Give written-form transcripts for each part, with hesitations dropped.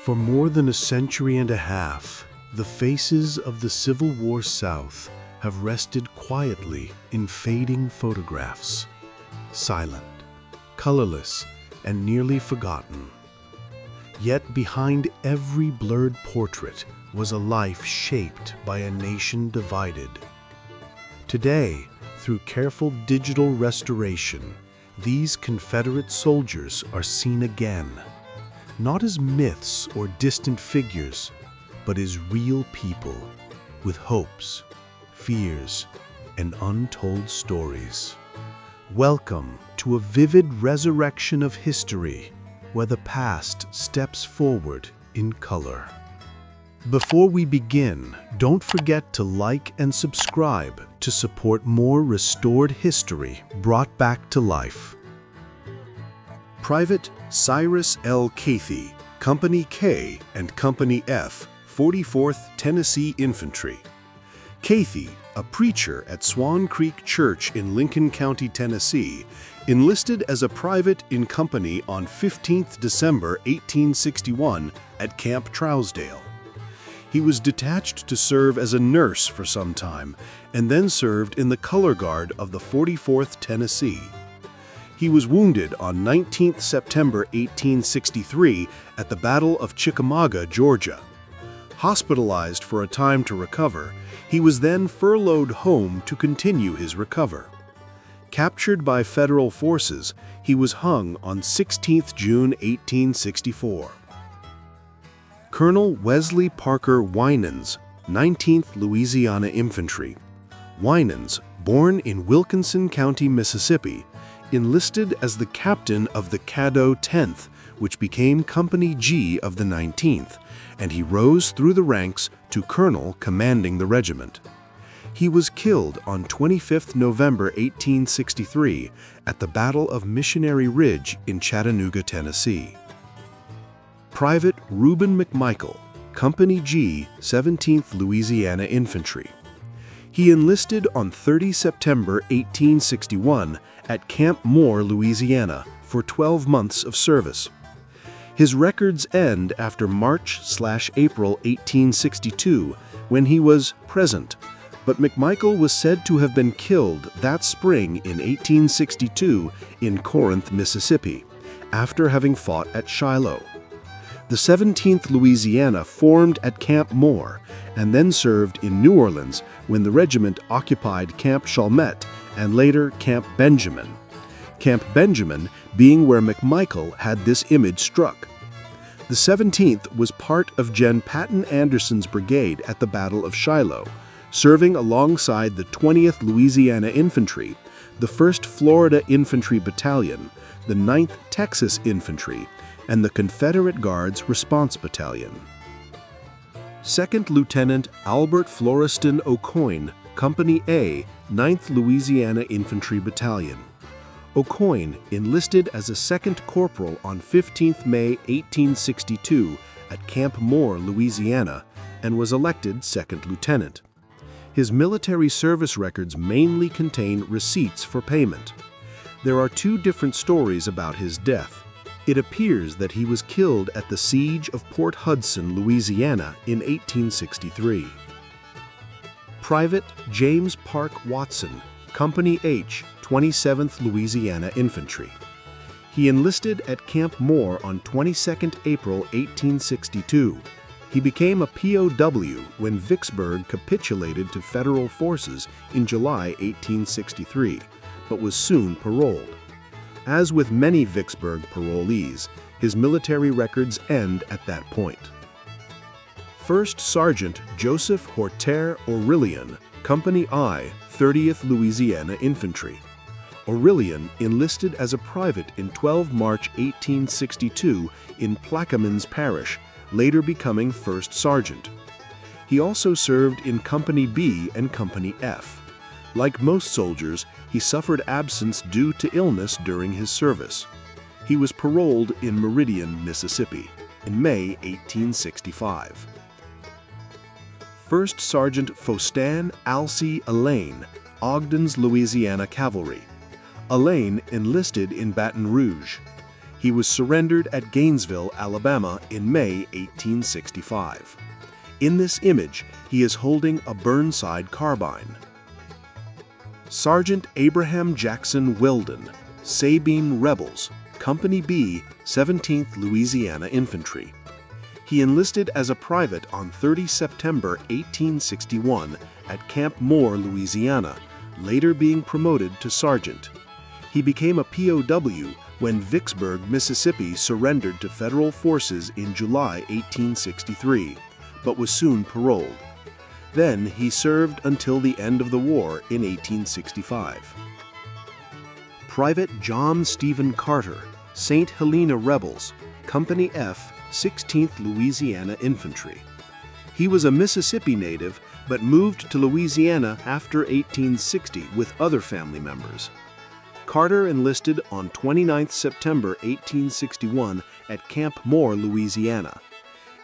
For more than a century and a half, the faces of the Civil War South have rested quietly in fading photographs, silent, colorless, and nearly forgotten. Yet behind every blurred portrait was a life shaped by a nation divided. Today, through careful digital restoration, these Confederate soldiers are seen again, not as myths or distant figures, but as real people with hopes, fears, and untold stories. Welcome to a vivid resurrection of history, where the past steps forward in color. Before we begin, don't forget to like and subscribe to support more restored history brought back to life. Private Cyrus L. Cathy, Company K and Company F, 44th Tennessee Infantry. Cathy, a preacher at Swan Creek Church in Lincoln County, Tennessee, enlisted as a private in company on 15th December 1861 at Camp Trousdale. He was detached to serve as a nurse for some time and then served in the color guard of the 44th Tennessee. He was wounded on 19th September 1863 at the Battle of Chickamauga, Georgia. Hospitalized for a time to recover, he was then furloughed home to continue his recovery. Captured by federal forces, he was hung on 16th June 1864. Colonel Wesley Parker Winans, 19th Louisiana Infantry. Winans, born in Wilkinson County, Mississippi, enlisted as the captain of the Caddo 10th, which became Company G of the 19th, and he rose through the ranks to colonel commanding the regiment. He was killed on 25th November 1863 at the Battle of Missionary Ridge in Chattanooga, Tennessee. Private Reuben McMichael, Company G, 17th Louisiana Infantry. He enlisted on 30 September 1861 at Camp Moore, Louisiana, for 12 months of service. His records end after March/April 1862, when he was present, but McMichael was said to have been killed that spring in 1862 in Corinth, Mississippi, after having fought at Shiloh. The 17th Louisiana formed at Camp Moore and then served in New Orleans when the regiment occupied Camp Chalmette and later Camp Benjamin. Camp Benjamin being where McMichael had this image struck. The 17th was part of Gen. Patton Anderson's brigade at the Battle of Shiloh, serving alongside the 20th Louisiana Infantry, the 1st Florida Infantry Battalion, the 9th Texas Infantry, and the Confederate Guards Response Battalion. 2nd Lieutenant Albert Florestan Aucoin, Company A, 9th Louisiana Infantry Battalion. Aucoin enlisted as a second corporal on 15th May 1862 at Camp Moore, Louisiana, and was elected second lieutenant. His military service records mainly contain receipts for payment. There are two different stories about his death. It appears that he was killed at the Siege of Port Hudson, Louisiana in 1863. Private James Park Watson, Company H, 27th Louisiana Infantry. He enlisted at Camp Moore on 22nd April 1862. He became a POW when Vicksburg capitulated to federal forces in July 1863, but was soon paroled. As with many Vicksburg parolees, his military records end at that point. First Sergeant Joseph Horter Aurelian, Company I, 30th Louisiana Infantry. Aurelian enlisted as a private in 12 March 1862 in Plaquemines Parish, later becoming First Sergeant. He also served in Company B and Company F. Like most soldiers, he suffered absence due to illness during his service. He was paroled in Meridian, Mississippi, in May 1865. First Sergeant Faustin Alcee Allain, Ogden's Louisiana Cavalry. Allain enlisted in Baton Rouge. He was surrendered at Gainesville, Alabama in May 1865. In this image, he is holding a Burnside carbine. Sergeant Abraham Jackson Weldon, Sabine Rebels, Company B, 17th Louisiana Infantry. He enlisted as a private on 30 September 1861 at Camp Moore, Louisiana, later being promoted to sergeant. He became a POW when Vicksburg, Mississippi surrendered to federal forces in July 1863, but was soon paroled. Then he served until the end of the war in 1865. Private John Stephen Carter, St. Helena Rebels, Company F, 16th Louisiana Infantry. He was a Mississippi native but moved to Louisiana after 1860 with other family members. Carter enlisted on 29 September 1861 at Camp Moore, Louisiana.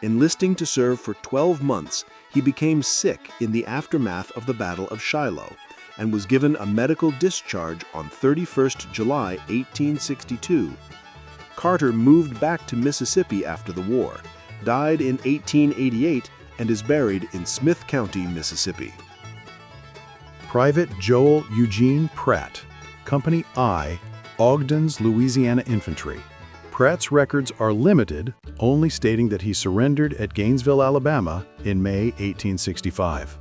Enlisting to serve for 12 months, he became sick in the aftermath of the Battle of Shiloh and was given a medical discharge on 31 July 1862. Carter moved back to Mississippi after the war, died in 1888, and is buried in Smith County, Mississippi. Private Joel Eugene Pratt, Company I, Ogden's Louisiana Infantry. Pratt's records are limited, only stating that he surrendered at Gainesville, Alabama in May 1865.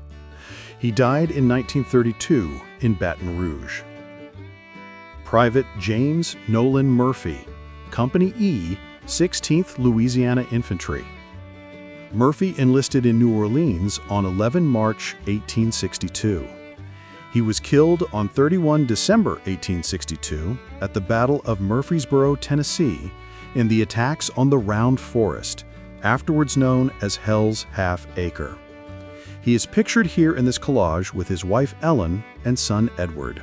He died in 1932 in Baton Rouge. Private James Nolan Murphy, Company E, 16th Louisiana Infantry. Murphy enlisted in New Orleans on 11 March 1862. He was killed on 31 December 1862 at the Battle of Murfreesboro, Tennessee, in the attacks on the Round Forest, afterwards known as Hell's Half Acre. He is pictured here in this collage with his wife Ellen and son Edward.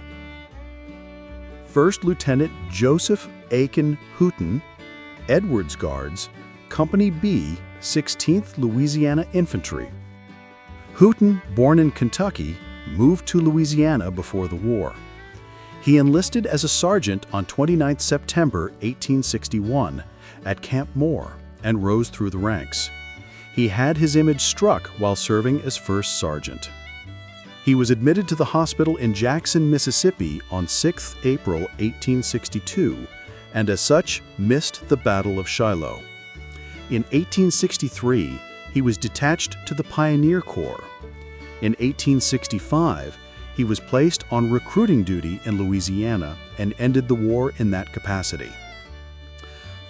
First Lieutenant Joseph Aiken Houghton, Edwards Guards, Company B, 16th Louisiana Infantry. Houghton, born in Kentucky, moved to Louisiana before the war. He enlisted as a sergeant on 29 September 1861 at Camp Moore and rose through the ranks. He had his image struck while serving as first sergeant. He was admitted to the hospital in Jackson, Mississippi on 6 April 1862 and as such missed the Battle of Shiloh. In 1863, he was detached to the Pioneer Corps. In 1865, he was placed on recruiting duty in Louisiana and ended the war in that capacity.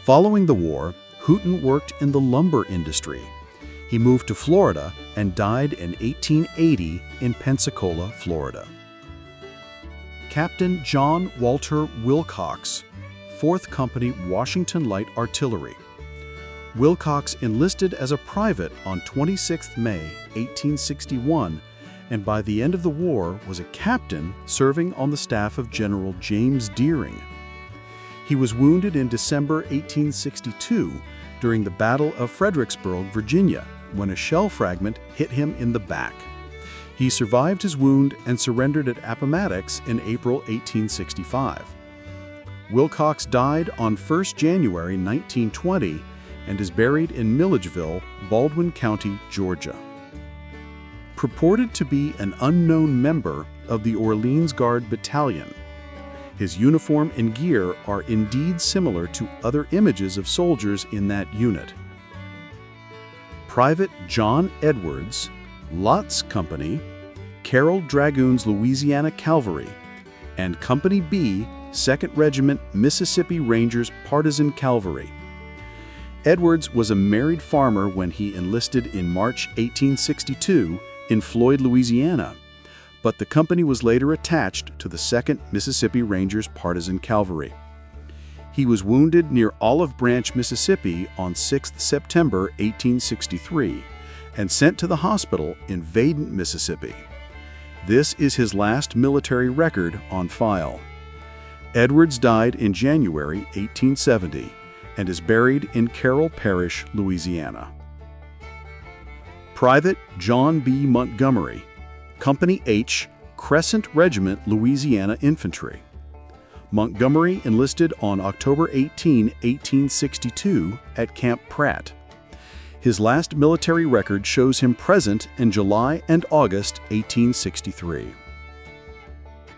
Following the war, Houghton worked in the lumber industry. He moved to Florida and died in 1880 in Pensacola, Florida. Captain John Walter Wilcox, 4th Company Washington Light Artillery. Wilcox enlisted as a private on 26 May 1861 and by the end of the war was a captain serving on the staff of General James Deering. He was wounded in December 1862 during the Battle of Fredericksburg, Virginia, when a shell fragment hit him in the back. He survived his wound and surrendered at Appomattox in April 1865. Wilcox died on 1 January 1920 and is buried in Milledgeville, Baldwin County, Georgia. Purported to be an unknown member of the Orleans Guard Battalion, his uniform and gear are indeed similar to other images of soldiers in that unit. Private John Edwards, Lott's Company, Carroll Dragoons Louisiana Cavalry, and Company B, 2nd Regiment Mississippi Rangers Partisan Cavalry. Edwards was a married farmer when he enlisted in March 1862 in Floyd, Louisiana, but the company was later attached to the 2nd Mississippi Rangers Partisan Cavalry. He was wounded near Olive Branch, Mississippi on 6 September 1863 and sent to the hospital in Vaden, Mississippi. This is his last military record on file. Edwards died in January 1870 and is buried in Carroll Parish, Louisiana. Private John B. Montgomery, Company H, Crescent Regiment, Louisiana Infantry. Montgomery enlisted on October 18, 1862 at Camp Pratt. His last military record shows him present in July and August 1863.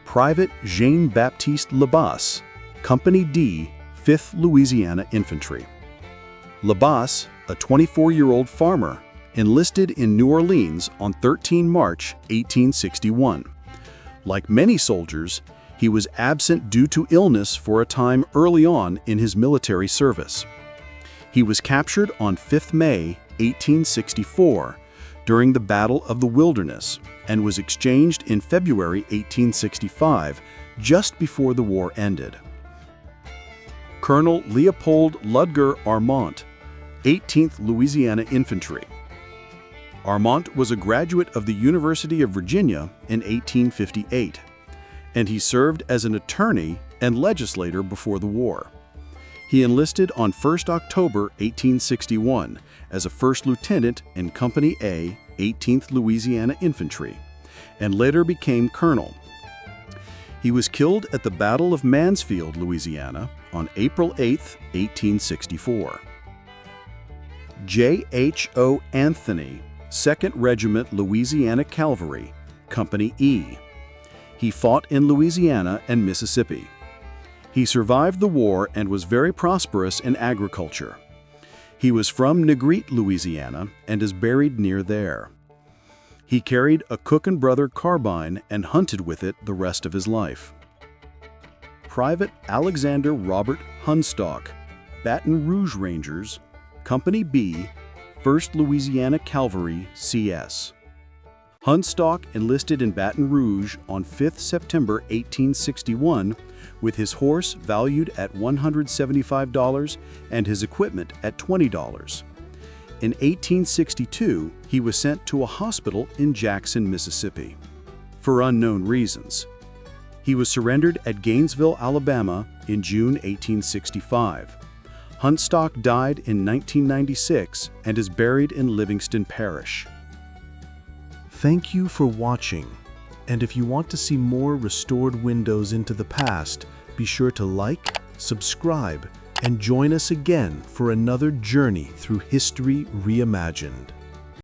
Private Jean-Baptiste Labasse, Company D, 5th Louisiana Infantry. Labasse, a 24-year-old farmer, enlisted in New Orleans on 13 March 1861. Like many soldiers, he was absent due to illness for a time early on in his military service. He was captured on 5 May 1864 during the Battle of the Wilderness and was exchanged in February 1865, just before the war ended. Colonel Leopold Ludger Armont, 18th Louisiana Infantry. Armont was a graduate of the University of Virginia in 1858, and he served as an attorney and legislator before the war. He enlisted on 1 October 1861 as a first lieutenant in Company A, 18th Louisiana Infantry, and later became colonel. He was killed at the Battle of Mansfield, Louisiana, on April 8, 1864. J.H.O. Anthony, 2nd Regiment Louisiana Cavalry, Company E. He fought in Louisiana and Mississippi. He survived the war and was very prosperous in agriculture. He was from Negrete, Louisiana, and is buried near there. He carried a Cook and Brother carbine and hunted with it the rest of his life. Private Alexander Robert Hunstock, Baton Rouge Rangers, Company B, 1st Louisiana Cavalry, CS. Hunstock enlisted in Baton Rouge on 5 September 1861 with his horse valued at $175 and his equipment at $20. In 1862, he was sent to a hospital in Jackson, Mississippi, for unknown reasons. He was surrendered at Gainesville, Alabama in June 1865. Hunstock died in 1996 and is buried in Livingston Parish. Thank you for watching, and if you want to see more restored windows into the past, be sure to like, subscribe, and join us again for another journey through history reimagined.